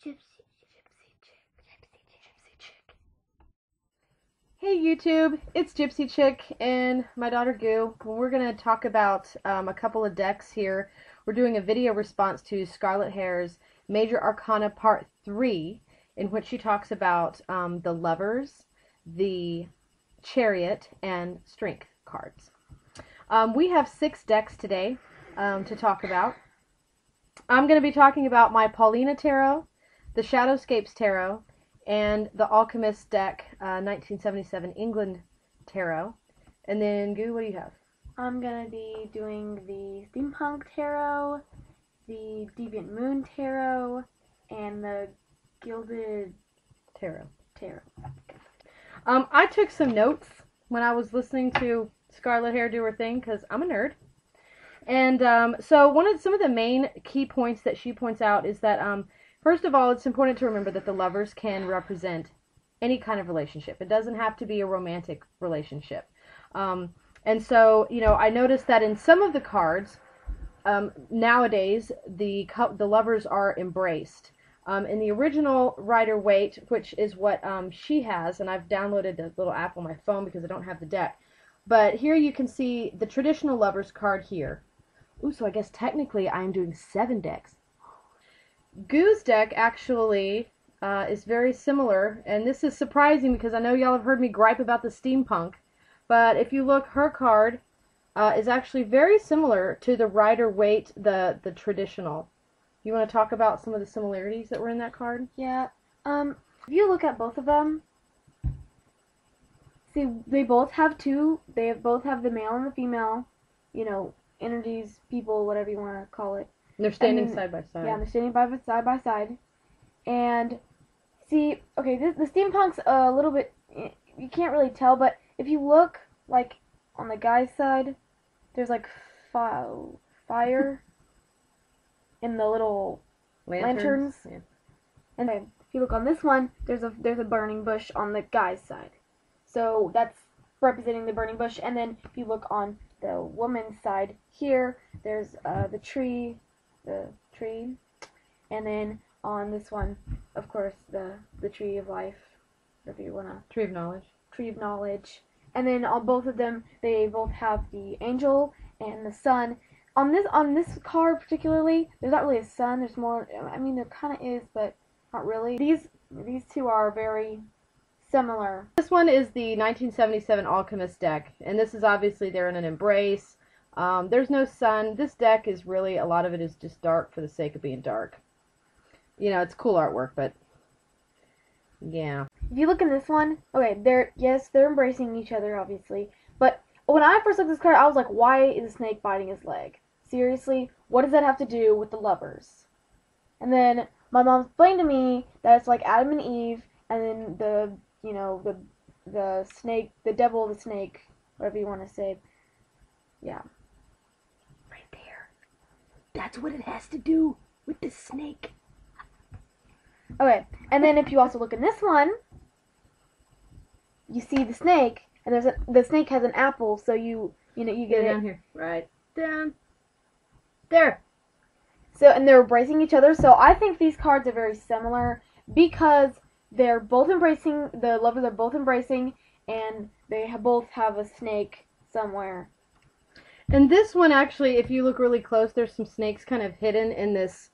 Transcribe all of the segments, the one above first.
Gypsy chick. Hey YouTube, it's Gypsy Chick and my daughter Goo. We're going to talk about a couple of decks here. We're doing a video response to Scarlet Hare's Major Arcana Part 3, in which she talks about the Lovers, the Chariot, and Strength cards. We have 6 decks today to talk about. I'm going to be talking about my Paulina Tarot, the Shadowscapes Tarot, and the Alchemist deck, 1977 England Tarot. And then, Goo, what do you have? I'm going to be doing the Steampunk Tarot, the Deviant Moon Tarot, and the Gilded Tarot. Tarot. I took some notes when I was listening to Scarlet Hare do her thing, because I'm a nerd. And so some of the main key points that she points out is that first of all, it's important to remember that the Lovers can represent any kind of relationship. It doesn't have to be a romantic relationship. And so, you know, I noticed that in some of the cards, nowadays, the Lovers are embraced. In the original Rider-Waite, which is what she has, and I've downloaded the little app on my phone because I don't have the deck. But here you can see the traditional Lovers card here. Ooh, so I guess technically I am doing 7 decks. Goo's deck actually is very similar, and this is surprising because I know y'all have heard me gripe about the steampunk, but if you look, her card is actually very similar to the Rider-Waite, the traditional. You want to talk about some of the similarities that were in that card? Yeah. If you look at both of them, see, they both have both have the male and the female, you know, energies, people, whatever you want to call it. They're standing side by side. Yeah, they're standing side by side. And see, okay, the steampunk's a little bit, you can't really tell, but if you look, like, on the guy's side, there's like fire in the little lanterns. Yeah. And then if you look on this one, there's a burning bush on the guy's side. So that's representing the burning bush. And then if you look on the woman's side here, there's the tree, and then on this one, of course, the tree of life, whatever you wanna. Tree of knowledge. And then on both of them, they both have the angel and the sun. On this card particularly, there's not really a sun. There's more. I mean, there kind of is, but not really. These two are very similar. This one is the 1977 Alchemist deck, and this is obviously they're in an embrace. There's no sun. This deck is really, a lot of it is just dark for the sake of being dark. You know, it's cool artwork, but yeah. If you look in this one, okay, they're embracing each other, obviously, but when I first looked at this card, I was like, why is a snake biting his leg? Seriously, what does that have to do with the Lovers? And then my mom explained to me that it's like Adam and Eve, and then the snake, the devil, the snake, whatever you want to say. Yeah. Right there. That's what it has to do with the snake. Okay, and then if you also look in this one, you see the snake, and the snake has an apple, so you get it down here, right down there. So, and they're embracing each other. So I think these cards are very similar because they're both embracing, the Lovers are both embracing, and they both have a snake somewhere. And this one, actually, if you look really close, there's some snakes kind of hidden in this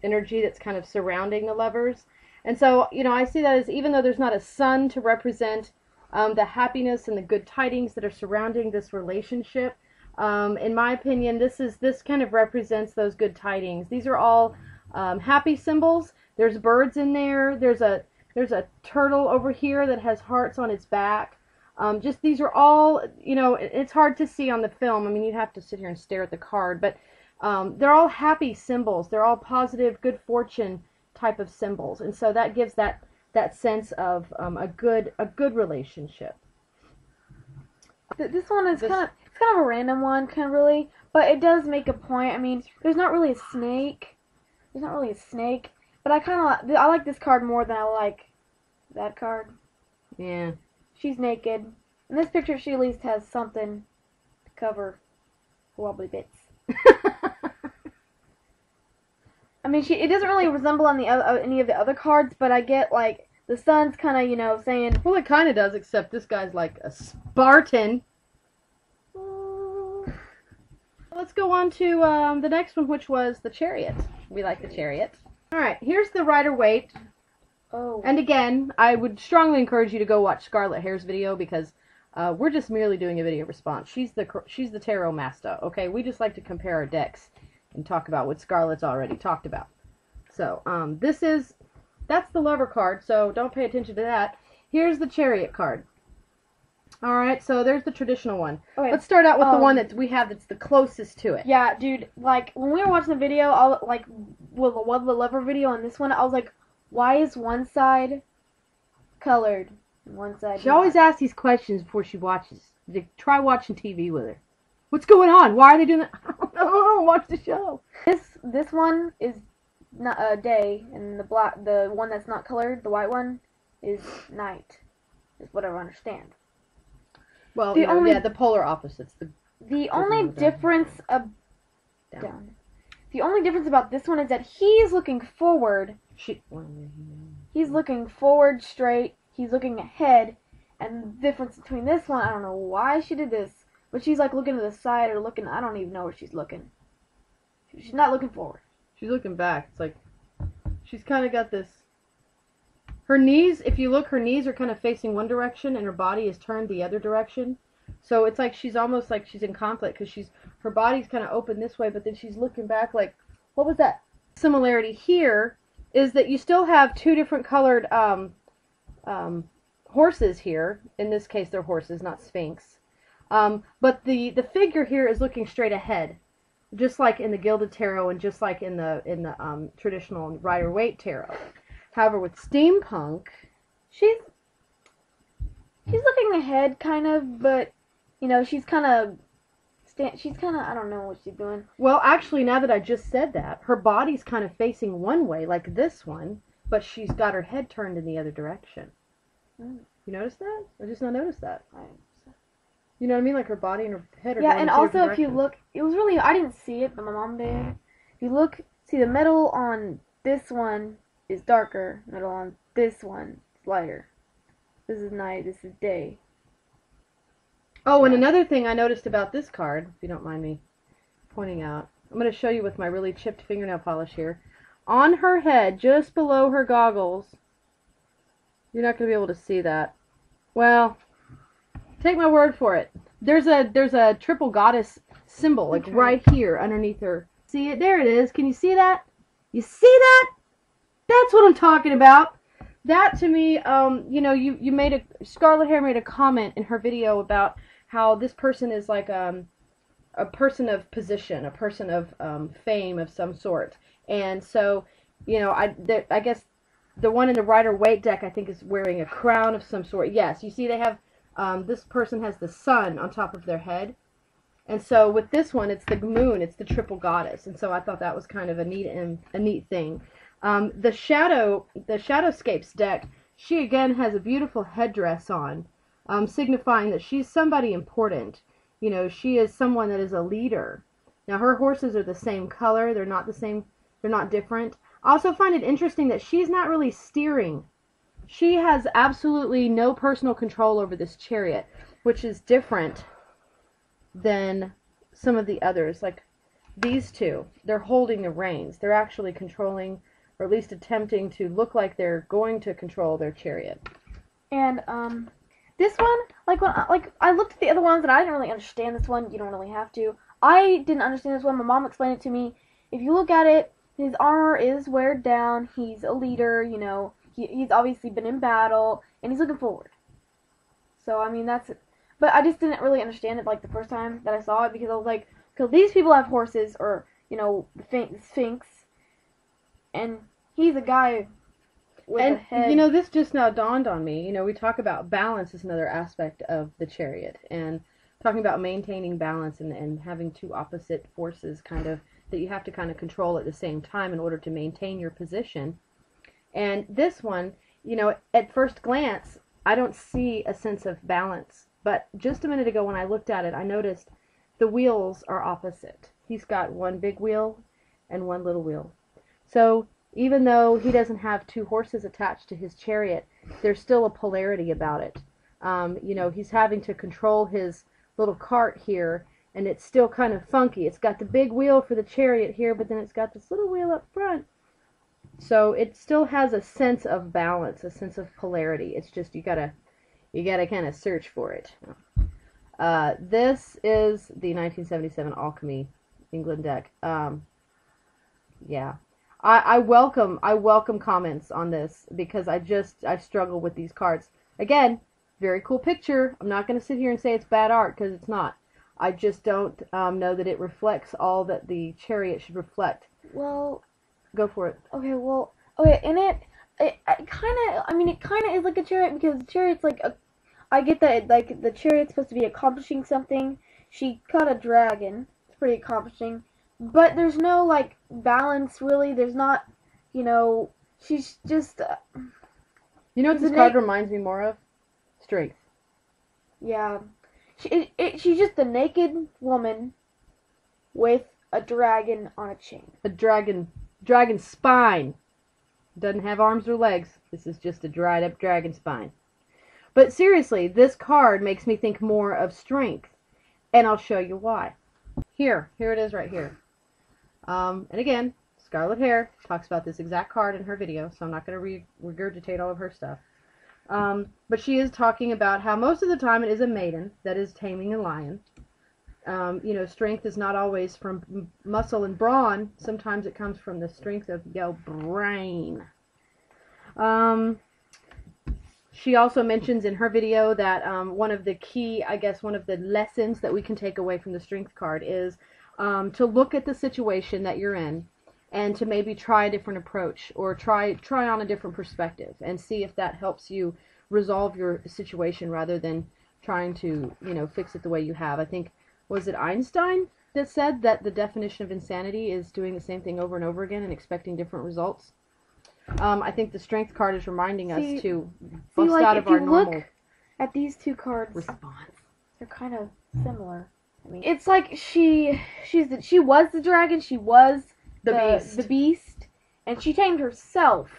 energy that's kind of surrounding the Lovers. And so, you know, I see that as, even though there's not a sun to represent the happiness and the good tidings that are surrounding this relationship, in my opinion, this kind of represents those good tidings. These are all happy symbols. There's birds in there. There's a turtle over here that has hearts on its back. Just these are all, you know, it's hard to see on the film. I mean, you have to sit here and stare at the card, but they're all happy symbols. They're all positive, good fortune type of symbols, and so that gives that sense of a good relationship. This one is kind of a random one, kind of really, but it does make a point. I mean, there's not really a snake. But I like this card more than I like that card. Yeah. She's naked. In this picture, she at least has something to cover her wobbly bits. I mean, it doesn't really resemble on the any of the other cards, but I get like the sun's kind of, you know, saying. Well, it kind of does, except this guy's like a Spartan. Let's go on to the next one, which was the chariot. We like the chariot. All right, here's the Rider-Waite. Oh. And again, I would strongly encourage you to go watch Scarlet Hare's video because we're just merely doing a video response. She's the tarot master. Okay, we just like to compare our decks and talk about what Scarlet's already talked about. So that's the lover card. So don't pay attention to that. Here's the chariot card. All right, so there's the traditional one. Okay. Let's start out with the one that we have that's the closest to it. Yeah, dude. Like when we were watching the video, the lover video on this one, I was like, why is one side colored and one side She always asks these questions before she watches. Like, try watching TV with her. What's going on? Why are they doing that? I don't know. Watch the show. This one is not day, and the one that's not colored, the white one, is night. Is what I understand. Well, the polar opposites. The only difference The only difference about this one is that he's looking forward. He's looking forward straight. He's looking ahead. And the difference between this one, I don't know why she did this, but she's like looking to the side or looking, I don't even know where she's looking. She's not looking forward. She's looking back. It's like, she's kind of got this, her knees, if you look, her knees are kind of facing one direction and her body is turned the other direction. So it's like she's almost like she's in conflict because her body's kind of open this way, but then she's looking back like, what was that? Similarity here is that you still have two different colored horses here. In this case, they're horses, not sphinx. But the figure here is looking straight ahead, just like in the Gilded Tarot and just like in the traditional Rider-Waite Tarot. However, with Steampunk, she's looking ahead, kind of, but you know, she's kind of, I don't know what she's doing. Well, actually, now that I just said that, her body's kind of facing one way, like this one, but she's got her head turned in the other direction. You notice that? I just not noticed that. You know what I mean? Like her body and her head are going in and two also different if you look, it was really, I didn't see it, but my mom did. If you look, see the metal on this one is darker, metal on this one is lighter. This is night, this is day. Oh, and another thing I noticed about this card, if you don't mind me pointing out, I'm going to show you with my really chipped fingernail polish here. On her head, just below her goggles, you're not going to be able to see that. Well, take my word for it. There's a triple goddess symbol, like right here underneath her. See it? There it is. Can you see that? You see that? That's what I'm talking about. That to me, you know, Scarlet Hare made a comment in her video about how this person is like a person of position, a person of fame of some sort. And so, you know, I guess the one in the Rider-Waite deck I think is wearing a crown of some sort. Yes, you see they have, this person has the sun on top of their head. And so with this one, it's the moon, it's the triple goddess. And so I thought that was kind of a neat thing. The Shadowscapes deck, she again has a beautiful headdress on, signifying that she's somebody important. You know, she is someone that is a leader. Now her horses are the same color, they're not the same, they're not different. I also find it interesting that she's not really steering. She has absolutely no personal control over this chariot, which is different than some of the others. Like these two, they're holding the reins. They're actually controlling, or at least attempting to look like they're going to control their chariot. And this one, like I looked at the other ones and I didn't really understand this one. You don't really have to. I didn't understand this one. My mom explained it to me. If you look at it, his armor is weared down. He's a leader. You know, he's obviously been in battle and he's looking forward. So I mean that's it. But I just didn't really understand it like the first time that I saw it because I was like, because these people have horses or you know the Sphinx, and he's a guy with a head. You know, this just now dawned on me. You know, we talk about balance is another aspect of the chariot, and talking about maintaining balance and having two opposite forces kind of that you have to kind of control at the same time in order to maintain your position. And this one, you know, at first glance, I don't see a sense of balance. But just a minute ago when I looked at it, I noticed the wheels are opposite. He's got one big wheel and one little wheel. So even though he doesn't have two horses attached to his chariot, there's still a polarity about it. You know, he's having to control his little cart here, and it's still kind of funky. It's got the big wheel for the chariot here, but then it's got this little wheel up front. So it still has a sense of balance, a sense of polarity. It's just you gotta kind of search for it. This is the 1977 Alchemy England deck. Yeah. I welcome comments on this because I struggle with these cards. Again, very cool picture. I'm not going to sit here and say it's bad art because it's not. I just don't know that it reflects all that the chariot should reflect. Well, go for it. Okay, well, okay, and it kind of, I mean, it kind of is like a chariot because the chariot's like a, I get that, like, the chariot's supposed to be accomplishing something. She caught a dragon. It's pretty accomplishing. But there's no, like, balance, really. There's not, you know, she's just... you know what this card reminds me more of? Strength. Yeah. She's just a naked woman with a dragon on a chain. A dragon spine. Doesn't have arms or legs. This is just a dried up dragon spine. But seriously, this card makes me think more of strength. And I'll show you why. Here it is right here. And again, Scarlet Hare talks about this exact card in her video, so I'm not going to regurgitate all of her stuff. But she is talking about how most of the time it is a maiden that is taming a lion. You know, strength is not always from muscle and brawn. Sometimes it comes from the strength of your brain. She also mentions in her video that one of the key, I guess, one of the lessons that we can take away from the strength card is to look at the situation that you're in and to maybe try a different approach or try on a different perspective and see if that helps you resolve your situation rather than trying to, you know, fix it the way you have. I think, was it Einstein that said that the definition of insanity is doing the same thing over and over again and expecting different results? I think the strength card is reminding us to bust out of our normal look at these two cards response. They're kind of similar. I mean, it's like she was the dragon, she was the beast, and she tamed herself,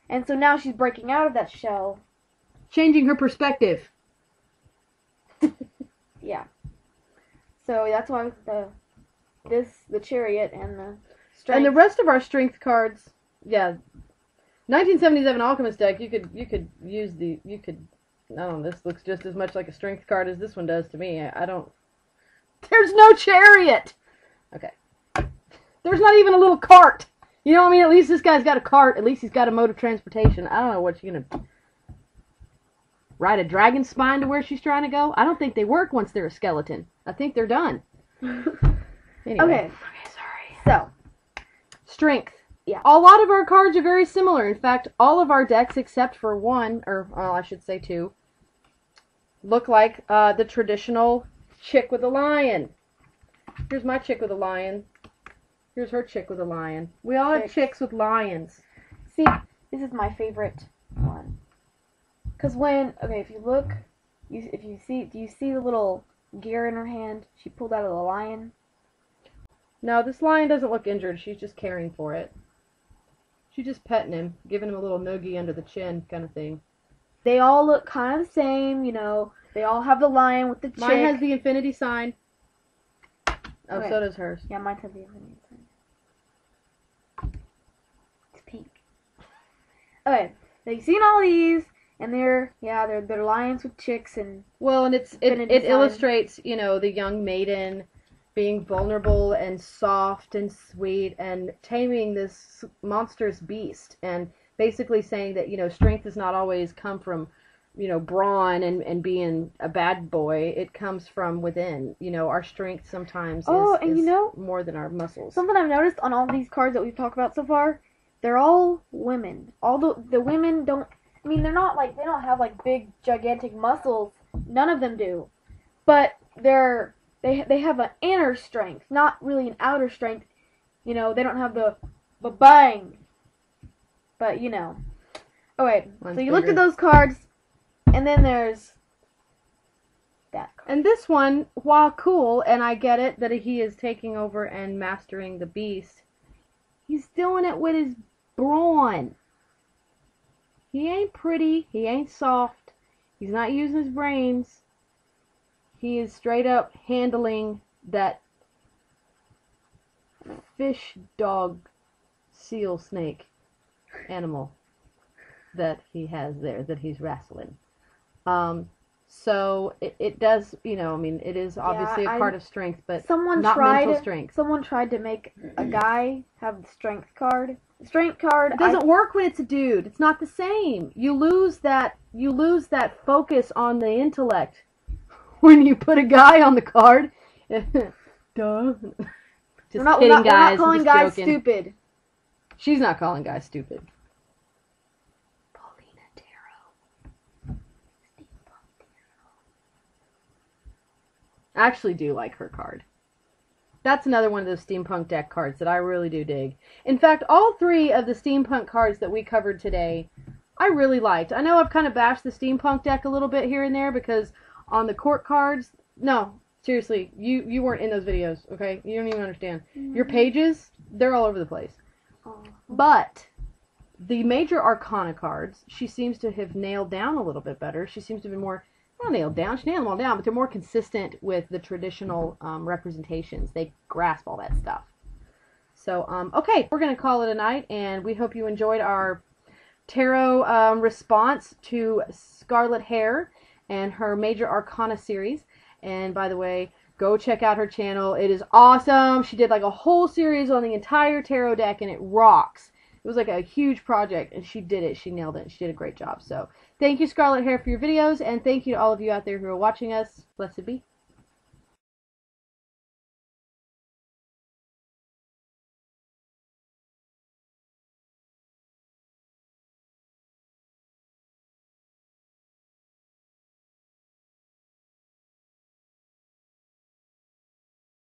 and so now she's breaking out of that shell, changing her perspective. Yeah. So that's why the chariot and the strength and the rest of our strength cards, yeah. 1977 Alchemist deck, you could use I don't know, this looks just as much like a strength card as this one does to me. I don't, there's no chariot! Okay. There's not even a little cart! You know what I mean? At least this guy's got a cart, at least he's got a mode of transportation. I don't know what you're gonna, ride a dragon spine to where she's trying to go? I don't think they work once they're a skeleton. I think they're done. Anyway. Okay, sorry. So, strength. Yeah. A lot of our cards are very similar. In fact, all of our decks except for one, or well, I should say two, look like the traditional chick with a lion. Here's my chick with a lion. Here's her chick with a lion. We all have chicks with lions. See, this is my favorite one. Because if you look, do you see the little gear in her hand she pulled out of the lion? No, this lion doesn't look injured. She's just caring for it. She's just petting him, giving him a little noogie under the chin kind of thing. They all look kind of the same, you know. They all have the lion with the chick. Mine has the infinity sign. Oh, okay. So does hers. Yeah, mine has the infinity sign. It's pink. Okay, so you've seen all these, and they're lions with chicks and... Well, and it illustrates, you know, the young maiden being vulnerable and soft and sweet and taming this monstrous beast and basically saying that, you know, strength does not always come from, you know, brawn and being a bad boy. It comes from within. You know, our strength sometimes is you know, more than our muscles. Something I've noticed on all these cards that we've talked about so far, they're all women. All the women don't, I mean, they don't have like big gigantic muscles. None of them do. But they have an inner strength, not really an outer strength. You know, they don't have the bang. But, you know. Okay, so you look at those cards, and then there's that card. And this one, while cool, and I get it that he is taking over and mastering the beast, He's doing it with his brawn. He ain't pretty. He ain't soft. He's not using his brains. He is straight up handling that fish, dog, seal, snake animal that he has there, that he's wrestling. So it does, you know, I mean, it is obviously a card of strength, but not mental strength. Someone tried to make a guy have the strength card. The strength card. It doesn't work when it's a dude. It's not the same. You lose that focus on the intellect when you put a guy on the card. Duh. Just kidding, guys. We're not calling guys stupid. She's not calling guys stupid. Paulina Tarot. Steampunk Tarot. I actually do like her card. That's another one of those steampunk deck cards that I really do dig. In fact, all three of the steampunk cards that we covered today, I really liked. I know I've kind of bashed the steampunk deck a little bit here and there because on the court cards, no, seriously, you weren't in those videos, okay? You don't even understand. Your pages, they're all over the place. But the major Arcana cards, she seems to have nailed down a little bit better. She seems to have been more, not nailed down, she nailed them all down, but they're more consistent with the traditional representations. They grasp all that stuff. So, okay, we're going to call it a night, and we hope you enjoyed our tarot response to Scarlet Hare and her Major Arcana series. And by the way, go check out her channel. It is awesome. She did like a whole series on the entire tarot deck, and it rocks. It was like a huge project, and she did it. She nailed it. She did a great job. So thank you, Scarlet Hare, for your videos, and thank you to all of you out there who are watching us. Blessed be.